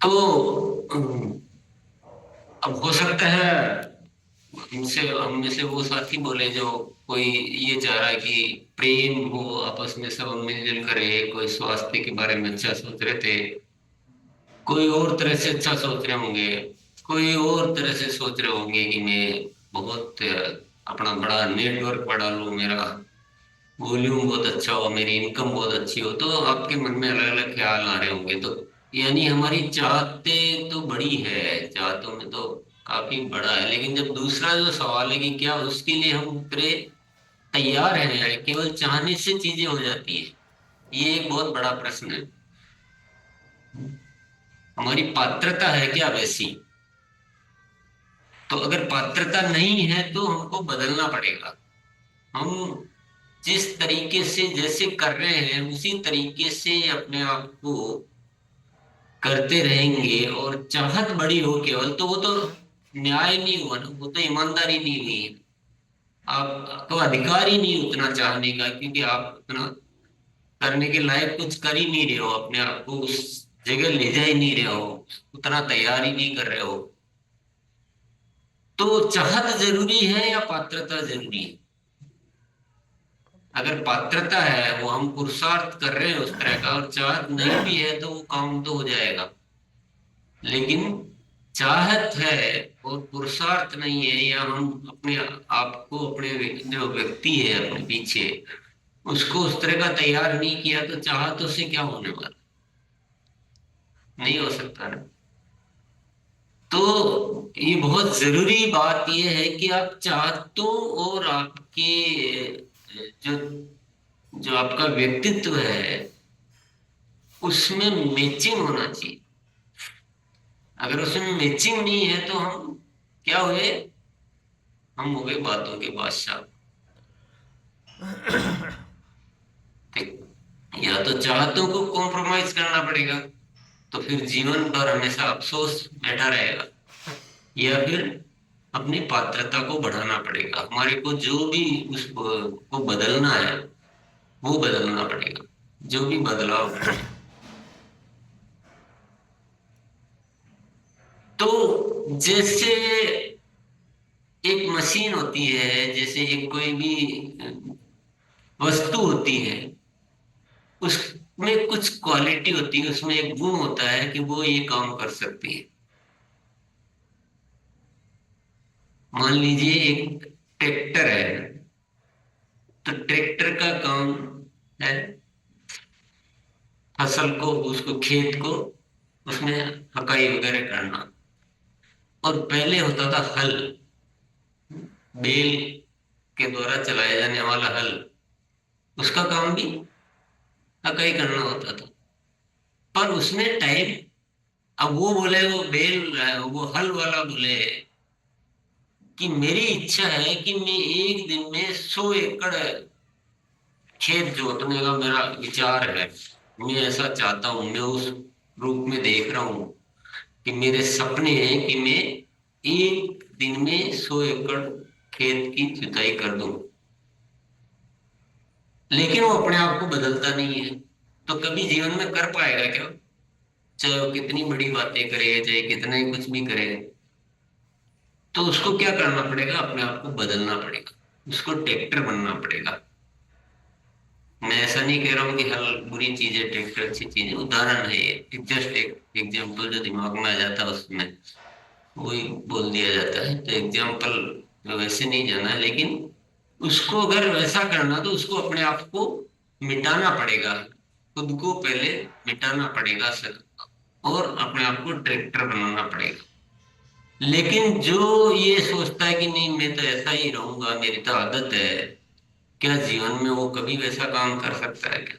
तो अब हो सकता है हमसे हम में से वो साथी बोले जो कोई ये चाह रहा है कि प्रेम हो, आपस में सब मिलजुल करे, कोई स्वास्थ्य के बारे में अच्छा सोच रहे थे, कोई और तरह से अच्छा सोच रहे होंगे, कोई और तरह से सोच रहे होंगे कि मैं बहुत अपना बड़ा नेटवर्क बढ़ा लूं, मेरा वॉल्यूम बहुत अच्छा हो, मेरी इनकम बहुत अच्छी हो, तो आपके मन में अलग अलग ख्याल आ रहे होंगे। तो यानी हमारी चाहतें तो बड़ी है, चाहतों में तो काफी बड़ा है, लेकिन जब दूसरा जो सवाल है कि क्या उसके लिए हम पूरे तैयार हैं, या केवल चाहने से चीजें हो जाती है, ये एक बहुत बड़ा प्रश्न है। हमारी पात्रता है क्या वैसी? तो अगर पात्रता नहीं है तो हमको बदलना पड़ेगा। हम जिस तरीके से जैसे कर रहे हैं उसी तरीके से अपने आप को करते रहेंगे, और चाहत बड़ी हो केवल, तो वो तो न्याय नहीं हुआ ना, वो तो ईमानदारी नहीं हुई। आपको अधिकार ही नहीं उतना चाहने का, क्योंकि आप उतना करने के लायक कुछ कर ही नहीं रहे हो, अपने आप को उस जगह ले जा ही नहीं रहे हो, उतना तैयार ही नहीं कर रहे हो। तो चाहत जरूरी है या पात्रता जरूरी है? अगर पात्रता है, वो हम पुरुषार्थ कर रहे हैं उस तरह का, और चाहत नहीं भी है, तो वो काम तो हो जाएगा। लेकिन चाहत है और पुरुषार्थ नहीं है, या हम अपने आप को, अपने जो व्यक्ति है अपने पीछे, उसको उस तरह का तैयार नहीं किया, तो चाहतों से क्या होने वाला? नहीं हो सकता ना। तो ये बहुत जरूरी बात यह है कि आप चाहतों और आपके जो जो आपका व्यक्तित्व है उसमें मैचिंग होना चाहिए। अगर उसमें मैचिंग नहीं है तो हम क्या हुए? हम हो गए बातों के बादशाह। ठीक। या तो चाहतों को कॉम्प्रोमाइज करना पड़ेगा, तो फिर जीवन भर हमेशा अफसोस बैठा रहेगा, या फिर अपनी पात्रता को बढ़ाना पड़ेगा। हमारे को जो भी उस को बदलना है वो बदलना पड़ेगा, जो भी बदलाव करना है। तो जैसे एक मशीन होती है, जैसे एक कोई भी वस्तु होती है, उसमें कुछ क्वालिटी होती है, उसमें एक गुण होता है कि वो ये काम कर सकती है। मान लीजिए एक ट्रैक्टर है, तो ट्रैक्टर का काम है फसल को, उसको खेत को उसमें हकाई वगैरह करना। और पहले होता था हल, बैल के द्वारा चलाया जाने वाला हल, उसका काम भी हकाई करना होता था। पर उसमें टाइम, अब वो बोले, वो बैल वो हल वाला बोले कि मेरी इच्छा है कि मैं एक दिन में 100 एकड़ खेत जोतने का मेरा विचार है, मैं ऐसा चाहता हूं, मैं उस रूप में देख रहा हूं कि मेरे सपने हैं कि मैं एक दिन में 100 एकड़ खेत की जुताई कर दूं। लेकिन वो अपने आप को बदलता नहीं है, तो कभी जीवन में कर पाएगा क्या? चाहे वो कितनी बड़ी बातें करे, चाहे कितना ही कुछ भी करे, तो उसको क्या करना पड़ेगा? अपने आप को बदलना पड़ेगा, उसको ट्रैक्टर बनना पड़ेगा। मैं ऐसा नहीं कह रहा हूँ कि हल बुरी चीज है, ट्रैक्टर अच्छी चीज है, उदाहरण है ये, जस्ट एक एग्जाम्पल जो दिमाग में आ जाता है उसमें वही बोल दिया जाता है। तो एग्जाम्पल वैसे नहीं जाना है, लेकिन उसको अगर वैसा करना तो उसको अपने आप को मिटाना पड़ेगा, खुद को पहले मिटाना पड़ेगा सर, और अपने आप को ट्रैक्टर बनाना पड़ेगा। लेकिन जो ये सोचता है कि नहीं मैं तो ऐसा ही रहूंगा, मेरी तो आदत है, क्या जीवन में वो कभी वैसा काम कर सकता है क्या?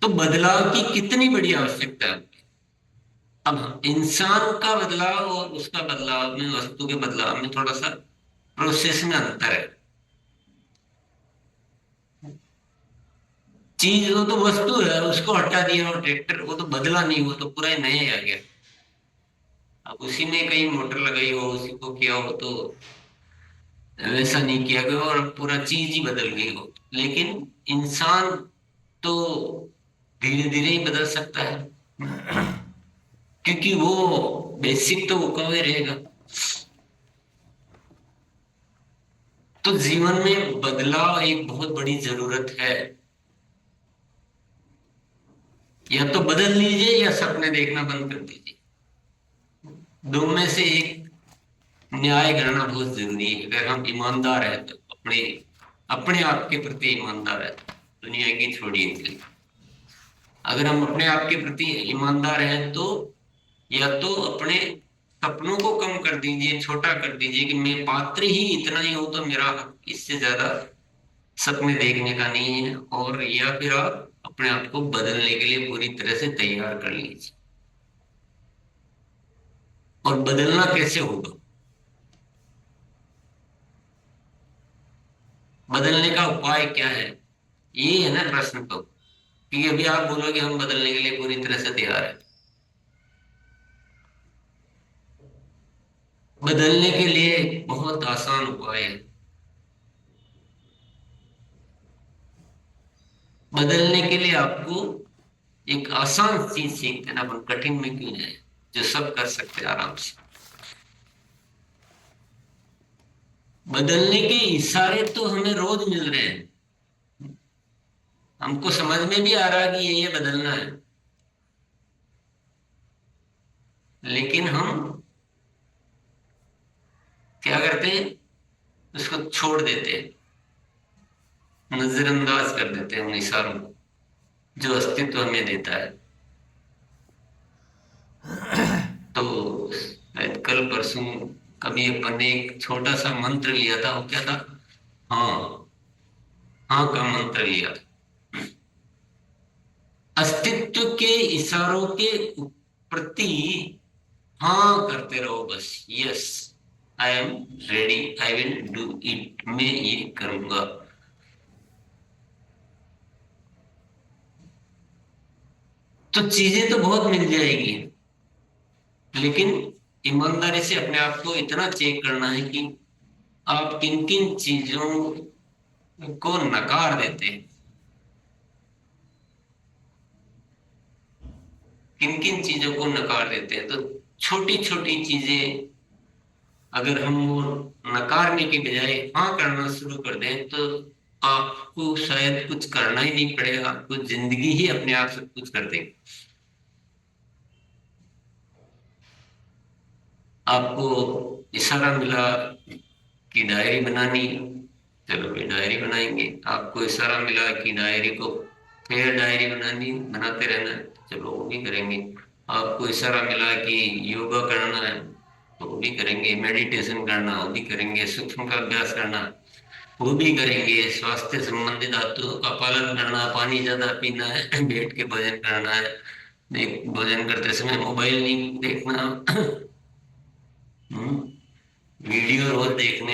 तो बदलाव की कितनी बड़ी आवश्यकता है। अब इंसान का बदलाव और उसका बदलाव में, वस्तु के बदलाव में थोड़ा सा प्रोसेस में अंतर है। चीज वो तो वस्तु है, उसको हटा दिया, और ट्रैक्टर वो तो बदला नहीं, वो तो पूरा ही नया ही आ गया। अब उसी में कहीं मोटर लगाई हो, उसी को किया हो, तो वैसा नहीं किया गया और पूरा चीज ही बदल गई हो। लेकिन इंसान तो धीरे धीरे ही बदल सकता है। क्योंकि वो बेसिक तो वो ही रहेगा। तो जीवन में बदलाव एक बहुत बड़ी जरूरत है। या तो बदल लीजिए या सपने देखना बंद कर दीजिए। दो में से एक न्याय करना बहुत जरूरी है। अगर हम ईमानदार हैं तो अपने अपने आप के प्रति ईमानदार है, दुनिया की छोड़िए चलिए। अगर हम अपने आप के प्रति ईमानदार हैं तो या तो अपने सपनों को कम कर दीजिए, छोटा कर दीजिए कि मैं पात्र ही इतना ही हूं तो मेरा हक इससे ज्यादा सपने देखने का नहीं है। और या फिर आप अपने आप को बदलने के लिए पूरी तरह से तैयार कर लीजिए। और बदलना कैसे होगा? बदलने का उपाय क्या है, ये है ना प्रश्न तो। कि अभी आप बोलोगे हम बदलने के लिए पूरी तरह से तैयार है। बदलने के लिए बहुत आसान उपाय है। बदलने के लिए आपको एक आसान चीज सीखते ना, अपन कठिन में क्यों जाए, जो सब कर सकते हैं आराम से। बदलने के इशारे तो हमें रोज मिल रहे हैं। हमको समझ में भी आ रहा है कि ये बदलना है, लेकिन हम क्या करते हैं, उसको छोड़ देते हैं, नजरअंदाज कर देते हैं उन इशारों को जो अस्तित्व हमें देता है। तो शायद कल परसों कभी अपन ने एक छोटा सा मंत्र लिया था, वो क्या था? हाँ, हाँ का मंत्र लिया था। अस्तित्व के इशारों के प्रति हाँ करते रहो बस। Yes, I am ready, I will do it, मैं ये करूंगा। तो चीजें तो बहुत मिल जाएगी, लेकिन ईमानदारी से अपने आप को इतना चेक करना है कि आप किन किन चीजों को नकार देते हैं, किन किन चीजों को नकार देते हैं। तो छोटी छोटी चीजें अगर हम वो नकारने के बजाय हाँ करना शुरू कर दें तो आपको शायद कुछ करना ही नहीं पड़ेगा, आपको जिंदगी ही अपने आप सब कुछ कर देगी। आपको इशारा मिला कि डायरी बनानी, चलो भाई डायरी बनाएंगे। आपको इशारा मिला कि डायरी को फिर डायरी बनानी, बनाते रहना है, चलो वो भी करेंगे। आपको इशारा मिला कि योगा करना है, तो वो भी करेंगे। मेडिटेशन करना, वो भी करेंगे। सूक्ष्म का अभ्यास करना, वो भी करेंगे। स्वास्थ्य संबंधित आदतों का पालन करना, पानी ज्यादा पीना है, बैठ के भोजन करना है, भोजन करते समय मोबाइल नहीं देखना, वीडियो रोज देखने